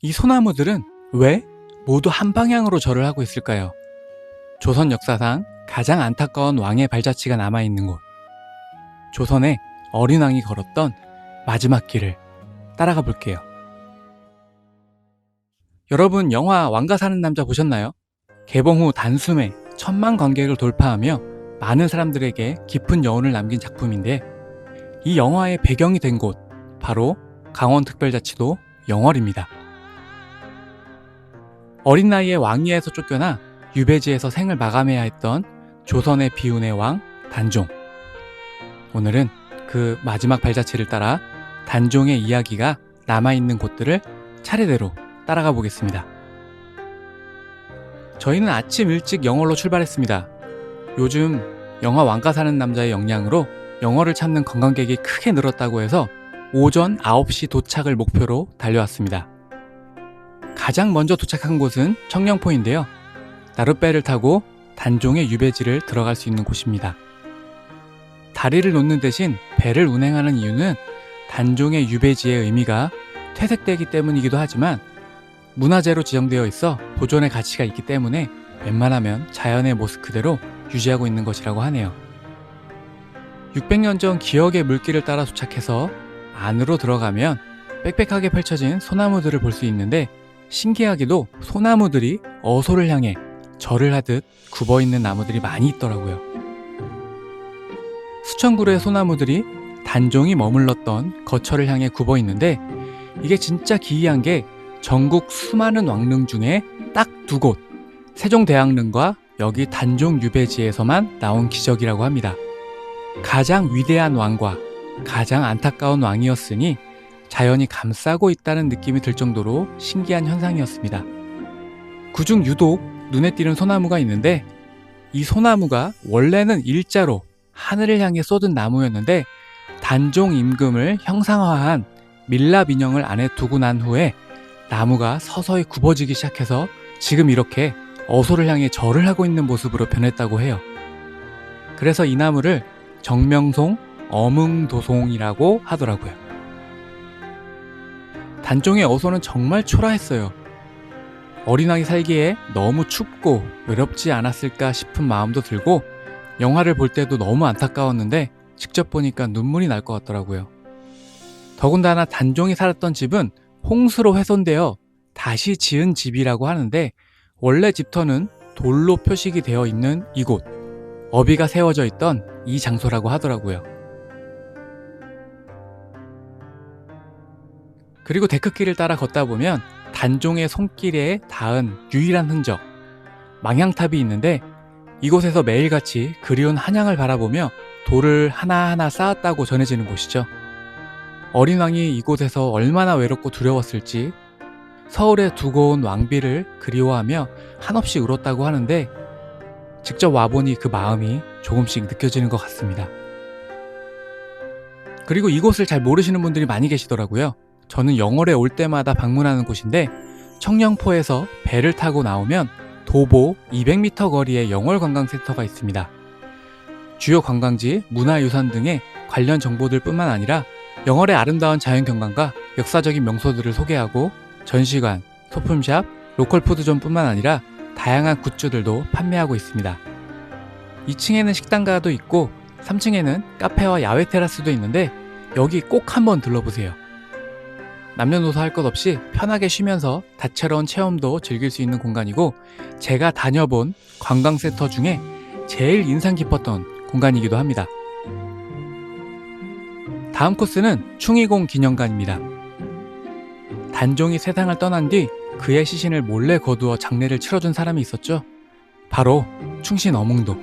이 소나무들은 왜 모두 한 방향으로 절을 하고 있을까요? 조선 역사상 가장 안타까운 왕의 발자취가 남아있는 곳, 조선의 어린 왕이 걸었던 마지막 길을 따라가 볼게요. 여러분, 영화 왕가 사는 남자 보셨나요? 개봉 후 단숨에 1000만 관객을 돌파하며 많은 사람들에게 깊은 여운을 남긴 작품인데, 이 영화의 배경이 된 곳, 바로 강원특별자치도 영월입니다. 어린 나이에 왕위에서 쫓겨나 유배지에서 생을 마감해야 했던 조선의 비운의 왕 단종. 오늘은 그 마지막 발자취를 따라 단종의 이야기가 남아있는 곳들을 차례대로 따라가 보겠습니다. 저희는 아침 일찍 영월로 출발했습니다. 요즘 영화 왕가 사는 남자의 영향으로 영월을 찾는 관광객이 크게 늘었다고 해서 오전 9시 도착을 목표로 달려왔습니다. 가장 먼저 도착한 곳은 청령포인데요. 나룻배를 타고 단종의 유배지를 들어갈 수 있는 곳입니다. 다리를 놓는 대신 배를 운행하는 이유는 단종의 유배지의 의미가 퇴색되기 때문이기도 하지만 문화재로 지정되어 있어 보존의 가치가 있기 때문에 웬만하면 자연의 모습 그대로 유지하고 있는 것이라고 하네요. 600년 전 기억의 물길을 따라 도착해서 안으로 들어가면 빽빽하게 펼쳐진 소나무들을 볼 수 있는데, 신기하게도 소나무들이 어소를 향해 절을 하듯 굽어있는 나무들이 많이 있더라고요. 수천 그루의 소나무들이 단종이 머물렀던 거처를 향해 굽어있는데, 이게 진짜 기이한 게 전국 수많은 왕릉 중에 딱 2곳, 세종대왕릉과 여기 단종 유배지에서만 나온 기적이라고 합니다. 가장 위대한 왕과 가장 안타까운 왕이었으니 자연이 감싸고 있다는 느낌이 들 정도로 신기한 현상이었습니다. 그중 유독 눈에 띄는 소나무가 있는데, 이 소나무가 원래는 일자로 하늘을 향해 쏟은 나무였는데 단종 임금을 형상화한 밀랍 인형을 안에 두고 난 후에 나무가 서서히 굽어지기 시작해서 지금 이렇게 어소를 향해 절을 하고 있는 모습으로 변했다고 해요. 그래서 이 나무를 정명송 어뭉도송이라고 하더라고요. 단종의 어소는 정말 초라했어요. 어린 왕이 살기에 너무 춥고 외롭지 않았을까 싶은 마음도 들고, 영화를 볼 때도 너무 안타까웠는데 직접 보니까 눈물이 날 것 같더라고요. 더군다나 단종이 살았던 집은 홍수로 훼손되어 다시 지은 집이라고 하는데, 원래 집터는 돌로 표식이 되어 있는 이곳, 어비가 세워져 있던 이 장소라고 하더라고요. 그리고 데크길을 따라 걷다 보면 단종의 손길에 닿은 유일한 흔적, 망향탑이 있는데, 이곳에서 매일같이 그리운 한양을 바라보며 돌을 하나하나 쌓았다고 전해지는 곳이죠. 어린 왕이 이곳에서 얼마나 외롭고 두려웠을지 서울에 두고 온 왕비를 그리워하며 한없이 울었다고 하는데, 직접 와보니 그 마음이 조금씩 느껴지는 것 같습니다. 그리고 이곳을 잘 모르시는 분들이 많이 계시더라고요. 저는 영월에 올 때마다 방문하는 곳인데, 청령포에서 배를 타고 나오면 도보 200m 거리에 영월관광센터가 있습니다. 주요 관광지, 문화유산 등의 관련 정보들 뿐만 아니라 영월의 아름다운 자연경관과 역사적인 명소들을 소개하고 전시관, 소품샵, 로컬푸드존 뿐만 아니라 다양한 굿즈들도 판매하고 있습니다. 2층에는 식당가도 있고 3층에는 카페와 야외 테라스도 있는데, 여기 꼭 한번 들러보세요. 남녀노소 할 것 없이 편하게 쉬면서 다채로운 체험도 즐길 수 있는 공간이고, 제가 다녀본 관광센터 중에 제일 인상 깊었던 공간이기도 합니다. 다음 코스는 충의공 기념관입니다. 단종이 세상을 떠난 뒤 그의 시신을 몰래 거두어 장례를 치러준 사람이 있었죠. 바로 충신 어몽도.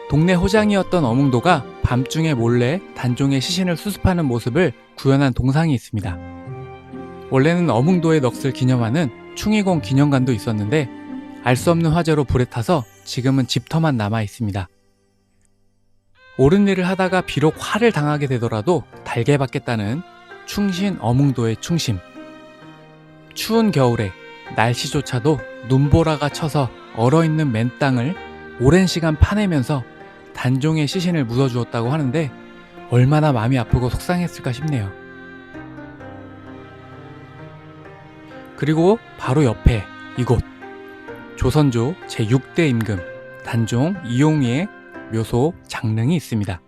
동네 호장이었던 어몽도가 밤중에 몰래 단종의 시신을 수습하는 모습을 구현한 동상이 있습니다. 원래는 어몽도의 넋을 기념하는 충의공 기념관도 있었는데, 알 수 없는 화재로 불에 타서 지금은 집터만 남아 있습니다. 옳은 일을 하다가 비록 화를 당하게 되더라도 달게 받겠다는 충신 어몽도의 충심. 추운 겨울에 날씨조차도 눈보라가 쳐서 얼어있는 맨 땅을 오랜 시간 파내면서 단종의 시신을 묻어주었다고 하는데, 얼마나 마음이 아프고 속상했을까 싶네요. 그리고 바로 옆에 이곳 조선조 제6대 임금 단종 이용희의 묘소 장릉이 있습니다.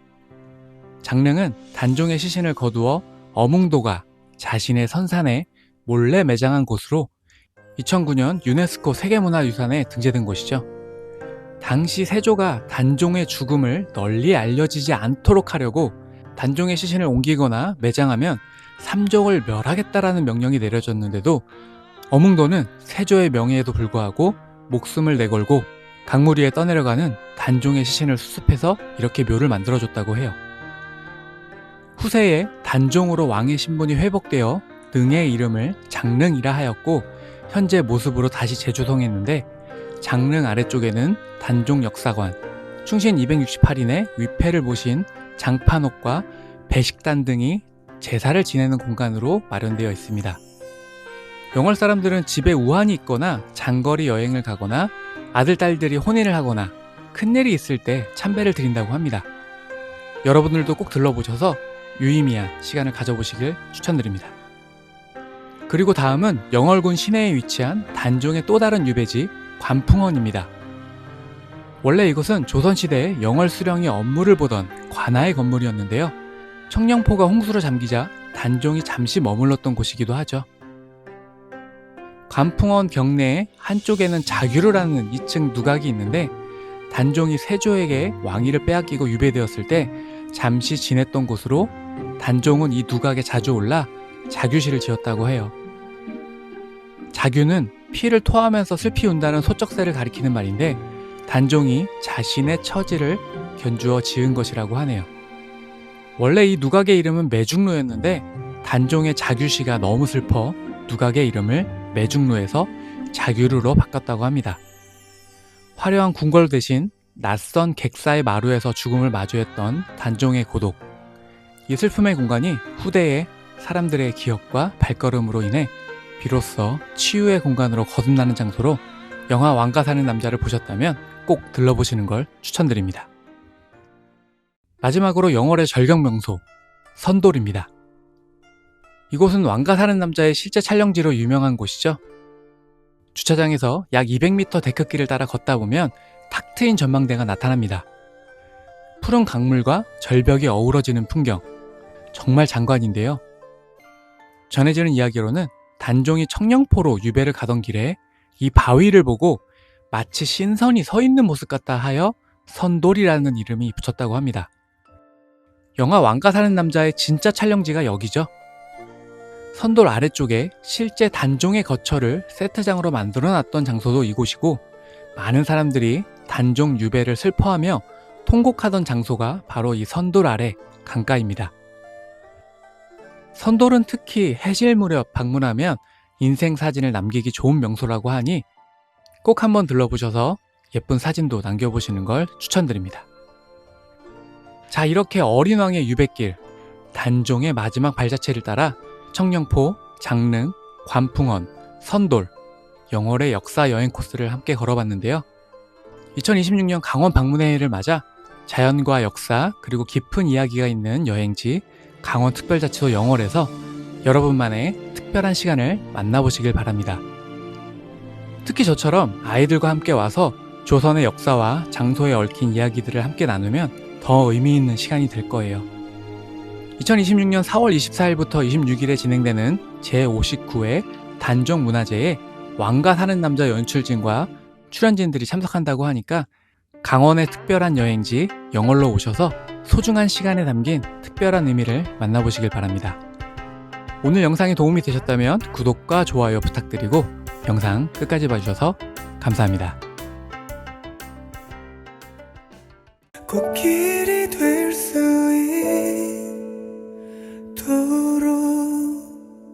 장릉은 단종의 시신을 거두어 어몽도가 자신의 선산에 몰래 매장한 곳으로 2009년 유네스코 세계문화유산에 등재된 곳이죠. 당시 세조가 단종의 죽음을 널리 알려지지 않도록 하려고 단종의 시신을 옮기거나 매장하면 삼족을 멸하겠다라는 명령이 내려졌는데도 어몽도는 세조의 명예에도 불구하고 목숨을 내걸고 강물 위에 떠내려가는 단종의 시신을 수습해서 이렇게 묘를 만들어줬다고 해요. 후세에 단종으로 왕의 신분이 회복되어 능의 이름을 장릉이라 하였고 현재 모습으로 다시 재조성했는데 장릉 아래쪽에는 단종 역사관, 충신 268인의 위패를 모신 장판옥과 배식단 등이 제사를 지내는 공간으로 마련되어 있습니다. 영월 사람들은 집에 우환이 있거나 장거리 여행을 가거나 아들, 딸들이 혼인을 하거나 큰일이 있을 때 참배를 드린다고 합니다. 여러분들도 꼭 들러보셔서 유의미한 시간을 가져보시길 추천드립니다. 그리고 다음은 영월군 시내에 위치한 단종의 또 다른 유배지 관풍원입니다. 원래 이곳은 조선시대에 영월 수령이 업무를 보던 관아의 건물이었는데요. 청령포가 홍수로 잠기자 단종이 잠시 머물렀던 곳이기도 하죠. 관풍원 경내에 한쪽에는 자규르라는 2층 누각이 있는데 단종이 세조에게 왕위를 빼앗기고 유배되었을 때 잠시 지냈던 곳으로 단종은 이 누각에 자주 올라 자규시를 지었다고 해요. 자규는 피를 토하면서 슬피 운다는 소쩍새를 가리키는 말인데 단종이 자신의 처지를 견주어 지은 것이라고 하네요. 원래 이 누각의 이름은 매중로였는데 단종의 자규시가 너무 슬퍼 누각의 이름을 매중로에서 자규르로 바꿨다고 합니다. 화려한 궁궐 대신 낯선 객사의 마루에서 죽음을 마주했던 단종의 고독, 이 슬픔의 공간이 후대의 사람들의 기억과 발걸음으로 인해 비로소 치유의 공간으로 거듭나는 장소로 영화 왕가 사는 남자를 보셨다면 꼭 들러보시는 걸 추천드립니다. 마지막으로 영월의 절경 명소 선돌입니다. 이곳은 왕가 사는 남자의 실제 촬영지로 유명한 곳이죠. 주차장에서 약 200m 데크길을 따라 걷다 보면 탁 트인 전망대가 나타납니다. 푸른 강물과 절벽이 어우러지는 풍경, 정말 장관인데요. 전해지는 이야기로는 단종이 청령포로 유배를 가던 길에 이 바위를 보고 마치 신선이 서 있는 모습 같다 하여 선돌이라는 이름이 붙였다고 합니다. 영화 왕가 사는 남자의 진짜 촬영지가 여기죠. 선돌 아래쪽에 실제 단종의 거처를 세트장으로 만들어놨던 장소도 이곳이고 많은 사람들이 단종 유배를 슬퍼하며 통곡하던 장소가 바로 이 선돌 아래 강가입니다. 선돌은 특히 해질 무렵 방문하면 인생 사진을 남기기 좋은 명소라고 하니 꼭 한번 들러보셔서 예쁜 사진도 남겨보시는 걸 추천드립니다. 자, 이렇게 어린 왕의 유배길, 단종의 마지막 발자취를 따라 청령포, 장릉, 관풍원, 선돌, 영월의 역사 여행 코스를 함께 걸어봤는데요. 2026년 강원 방문해를 맞아 자연과 역사 그리고 깊은 이야기가 있는 여행지 강원특별자치도 영월에서 여러분만의 특별한 시간을 만나보시길 바랍니다. 특히 저처럼 아이들과 함께 와서 조선의 역사와 장소에 얽힌 이야기들을 함께 나누면 더 의미 있는 시간이 될 거예요. 2026년 4월 24일부터 26일에 진행되는 제59회 단종문화제에 왕가 사는 남자 연출진과 출연진들이 참석한다고 하니까 강원의 특별한 여행지 영월로 오셔서 소중한 시간에 담긴 특별한 의미를 만나보시길 바랍니다. 오늘 영상이 도움이 되셨다면 구독과 좋아요 부탁드리고 영상 끝까지 봐주셔서 감사합니다. 코끼리